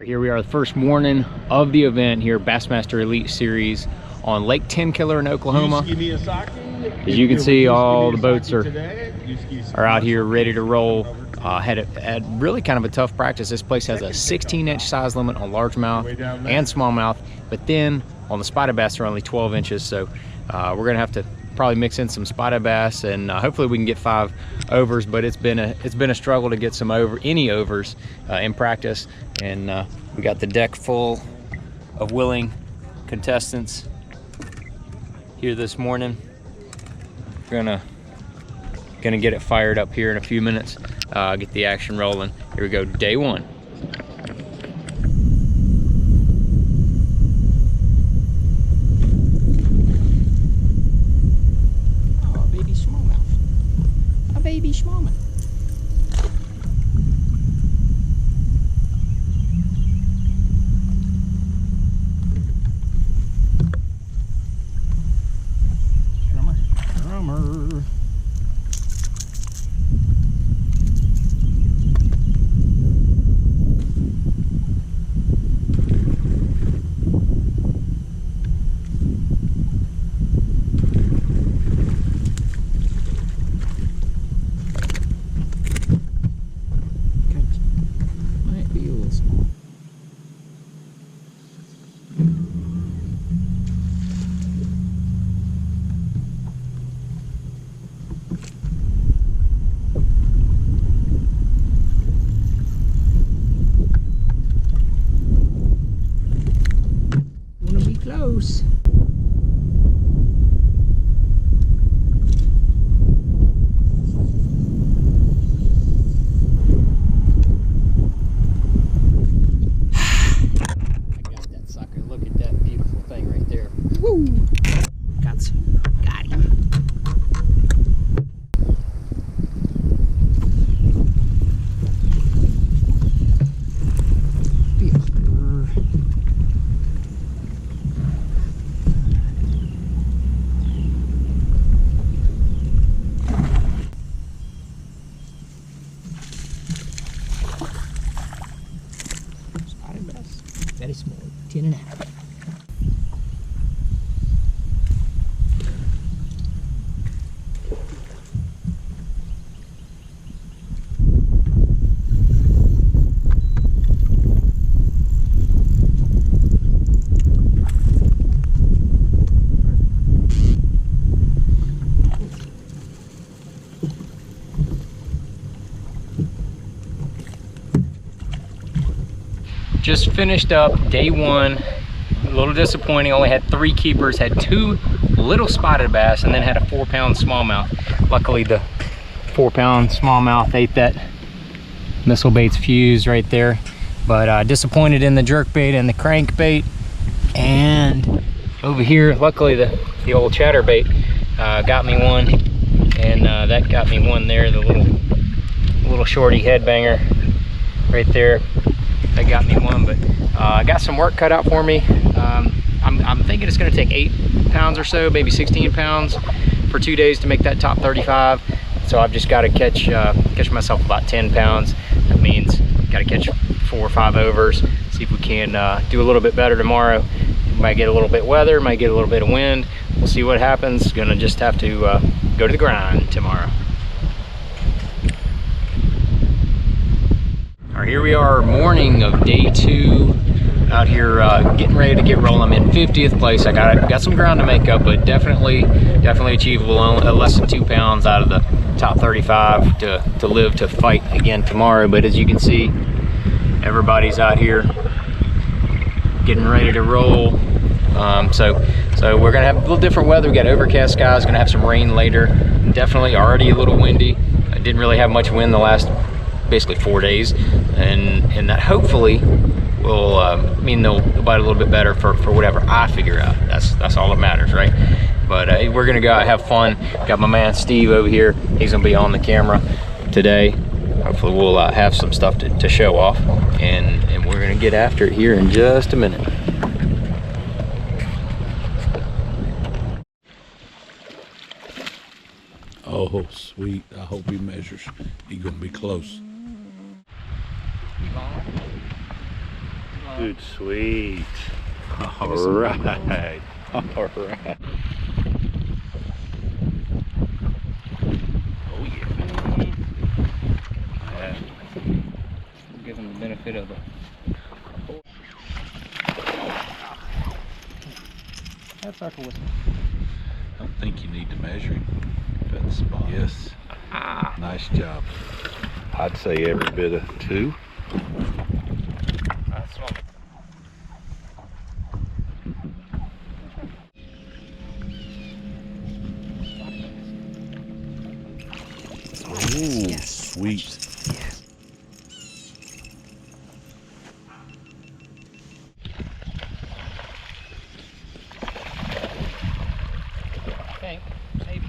Here we are, the first morning of the event here, Bassmaster Elite Series on Lake Tenkiller in Oklahoma. As you can see, all the boats are out here ready to roll. Had really kind of a tough practice. This place has a 16-inch size limit on largemouth and smallmouth, but then on the spotted bass are only 12 inches. So we're gonna have to probably mix in some spotted bass, and hopefully we can get 5 overs. But it's been a struggle to get any overs in practice. And we got the deck full of willing contestants here this morning. Gonna get it fired up here in a few minutes. Get the action rolling. Here we go, day one. Oh, baby smallmouth. A baby smallmouth. Drummer. Might be a little small. Wanna be close. Look at that beautiful thing right there. Woo! Got him. Spotted bass. Very small. 10.5. Just finished up day one. A little disappointing, only had 3 keepers, had 2 little spotted bass, and then had a 4-pound smallmouth. Luckily the 4-pound smallmouth ate that missile bait's fuse right there. But disappointed in the jerkbait and the crankbait. And over here, luckily the old chatterbait got me one, and that got me one there, the little shorty headbanger right there. That got me one, but I got some work cut out for me. I'm thinking it's going to take 8 pounds or so, maybe 16 pounds for 2 days to make that top 35. So I've just got to catch myself about 10 pounds. That means got to catch 4 or 5 overs. See if we can do a little bit better tomorrow. Might get a little bit weather, might get a little bit of wind. We'll see what happens. Gonna just have to go to the grind tomorrow. Here we are, morning of day 2, out here getting ready to get rolling. I'm in 50th place. I got some ground to make up, but definitely achievable. Less than 2 pounds out of the top 35 to live to fight again tomorrow. But as you can see, everybody's out here getting ready to roll. So we're gonna have a little different weather. We got overcast skies, gonna have some rain later. Definitely already a little windy. I didn't really have much wind the last basically 4 days, and that hopefully will mean they'll bite a little bit better for whatever I figure out. That's all that matters, right? But we're gonna go out and have fun. Got my man Steve over here. He's gonna be on the camera today. Hopefully we'll have some stuff to show off, and we're gonna get after it here in just a minute. Oh, sweet. I hope he measures. He's gonna be close. Good, sweet. All right. All right. Oh yeah. Yeah. Give them the benefit of the. That sucker was. I don't think you need to measure him. Got the spot. Yes. Nice job. I'd say every bit of 2. That's one. Ooh, Yes. sweet. Yes. I think. Maybe.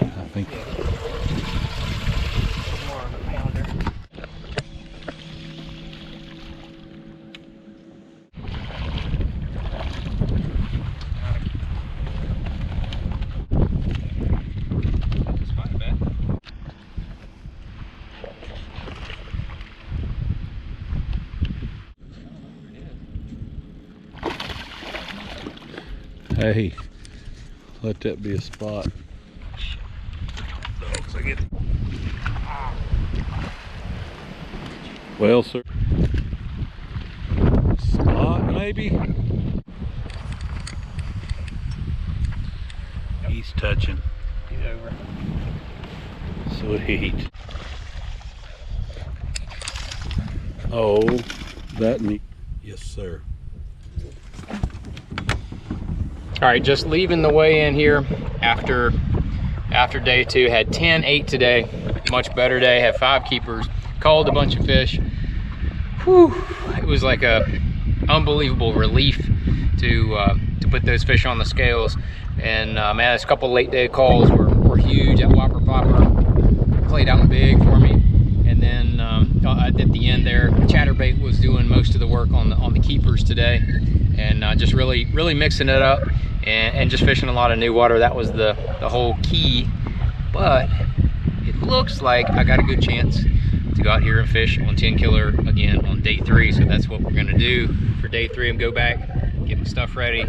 I think. More of a pounder. Hey, let that be a spot. Dogs, I get it. Well, sir. Spot, maybe? He's touching. He's over. Sweet. Oh, that neat. Yes, sir. All right, just leaving the weigh in here after day 2. Had 10-8 today, much better day. Had 5 keepers, called a bunch of fish. Whew, it was like a unbelievable relief to put those fish on the scales. And man, there's a couple late day calls were huge. That whopper popper played out big for me. And then at the end there, chatterbait was doing most of the work on the keepers today, and just really mixing it up and just fishing a lot of new water. That was the whole key. But it looks like I got a good chance to go out here and fish on Tenkiller again on day 3. So that's what we're gonna do for day 3, and go back, get my stuff ready,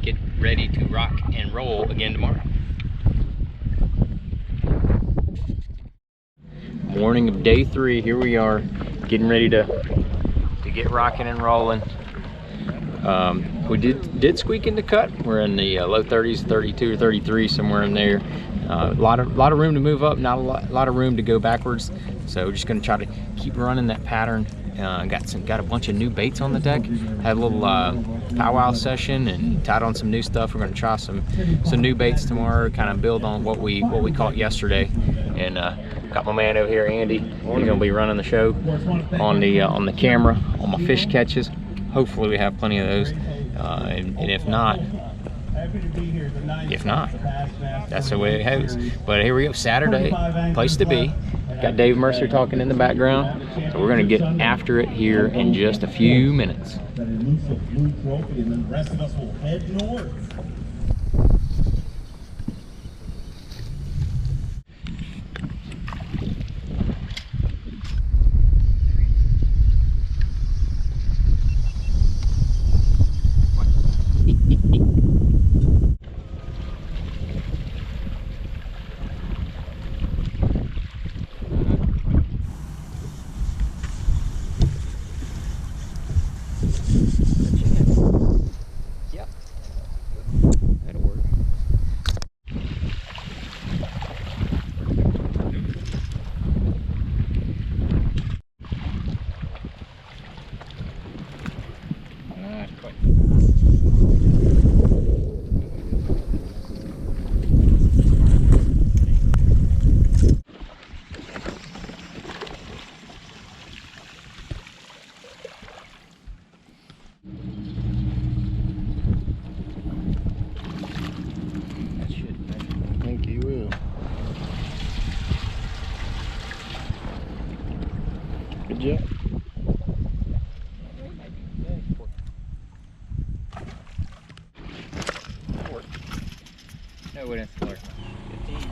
get ready to rock and roll again tomorrow. Morning of day 3, here we are, getting ready to get rocking and rolling. We did squeak into cut. We're in the low 30s, 32 or 33, somewhere in there. A lot of room to move up, not a lot of room to go backwards. So we're just gonna try to keep running that pattern. Got a bunch of new baits on the deck. Had a little powwow session and tied on some new stuff. We're gonna try some new baits tomorrow, kind of build on what we caught yesterday. And got my man over here, Andy. He's gonna be running the show on the camera on my fish catches. Hopefully we have plenty of those, and if not, that's the way it goes. But here we go, Saturday, place to be. Got Dave Mercer talking in the background, so we're gonna get after it here in just a few minutes. Good job. No, it didn't flirt. 15.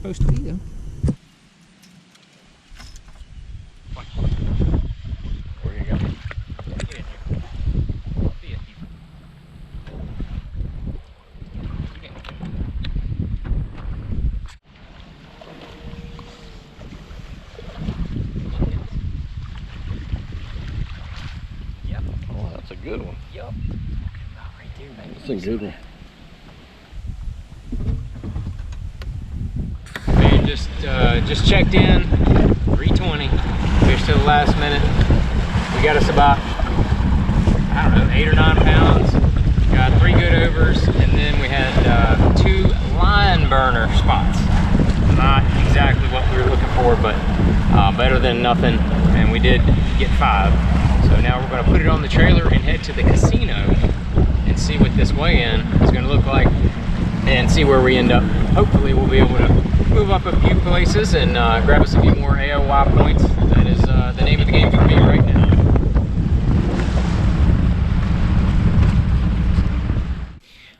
supposed to be, though. Where you go? Get in here. Be a keeper. Yep. Oh, that's a good one. Yep. Right there, baby. That's a good one. Man, just checked in, 3:20, fished to the last minute. We got us about, I don't know, 8 or 9 pounds. Got 3 good overs, and then we had 2 line burner spots. Not exactly what we were looking for, but better than nothing, and we did get 5. So now we're gonna put it on the trailer and head to the casino and see what this weigh-in is gonna look like and see where we end up. Hopefully we'll be able to move up a few places and grab us a few more AOY points. That is the name of the game for me right now.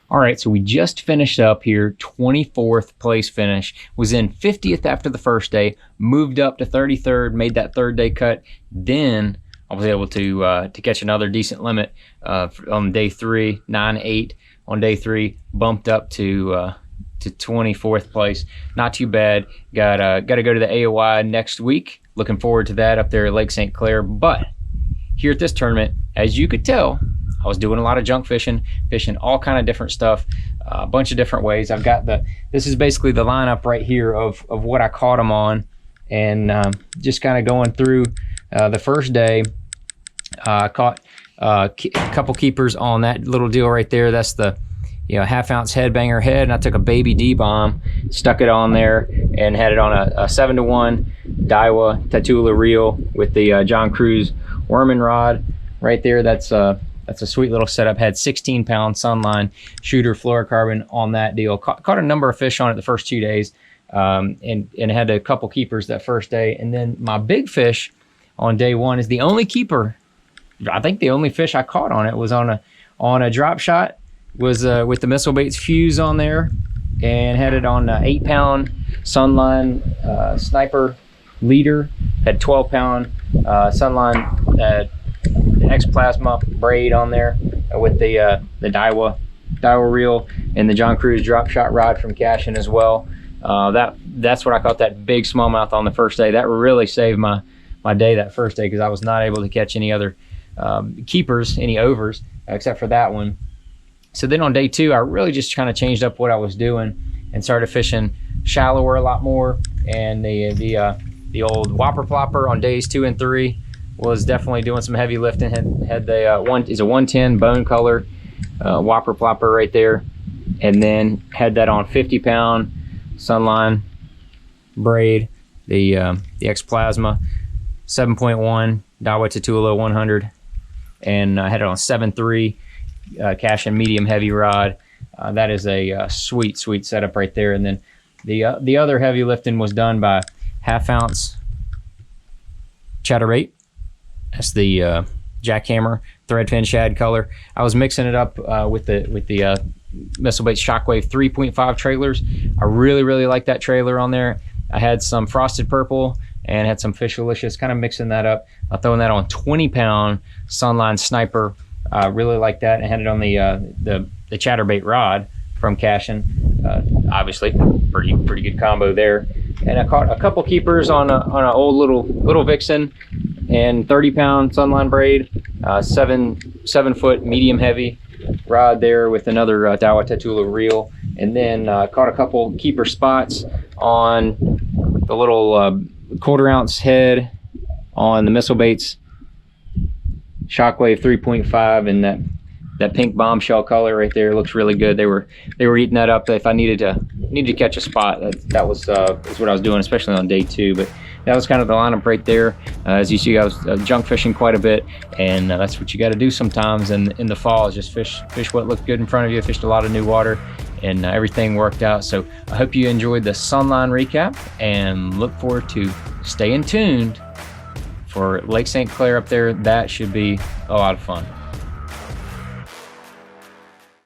All right, so we just finished up here, 24th place finish. Was in 50th after the first day, moved up to 33rd, made that 3rd day cut. Then I was able to catch another decent limit on day 3, 9-8 on day 3, bumped up to 24th place. Not too bad. Got to go to the AOY next week. Looking forward to that up there at Lake St. Clair. But here at this tournament, as you could tell, I was doing a lot of junk fishing all kind of different stuff, a bunch of different ways. I've got this is basically the lineup right here of what I caught them on, and just kind of going through the first day. I caught a couple keepers on that little deal right there. That's the 1/2 ounce headbanger head, and I took a baby D-bomb, stuck it on there, and had it on a 7-to-1 Daiwa Tatula reel with the John Cruz worming rod right there. That's a sweet little setup. Had 16-pound Sunline shooter fluorocarbon on that deal. Caught a number of fish on it the first 2 days, and had a couple keepers that first day. And then my big fish on day 1 is the only keeper. I think the only fish I caught on it was on a drop shot. Was with the missile baits fuse on there, and had it on 8-pound Sunline sniper leader. Had 12-pound Sunline X plasma braid on there with the Daiwa reel and the John Cruz drop shot rod from Cashion as well. That's what I caught that big smallmouth on the first day. That really saved my day that first day, because I was not able to catch any other keepers, any overs, except for that one. So then on day 2, I really just kind of changed up what I was doing and started fishing shallower a lot more. And the old whopper plopper on days 2 and 3 was definitely doing some heavy lifting. Had the is a 110 bone color whopper plopper right there, and then had that on 50-pound Sunline braid, the X plasma 7.1 Daiwa Tatula 100, and I had it on 7.3 Cashion medium heavy rod. That is a sweet setup right there. And then the other heavy lifting was done by 1/2 ounce chatterbait. That's the jackhammer threadfin shad color. I was mixing it up with the Missile Baits Shockwave 3.5 trailers. I really like that trailer on there. I had some frosted purple and had some Fishalicious, kind of mixing that up. I'm throwing that on 20-pound Sunline Sniper. Really like that, and had it on the chatterbait rod from Cashion. Obviously, pretty good combo there. And I caught a couple keepers on an old little Vixen and 30-pound Sunline braid, 7-foot medium heavy rod there with another Daiwa Tatula reel, and then caught a couple keeper spots on the little 1/4 ounce head on the Missile Baits Shockwave 3.5, and that pink bombshell color right there looks really good. They were eating that up. If I needed to catch a spot, that was what I was doing, especially on day 2. But that was kind of the lineup right there. As you see, I was junk fishing quite a bit, and that's what you got to do sometimes in the fall, is just fish what looked good in front of you. Fished a lot of new water, and everything worked out. So I hope you enjoyed the Sunline recap, and look forward to staying tuned for Lake St. Clair up there. That should be a lot of fun.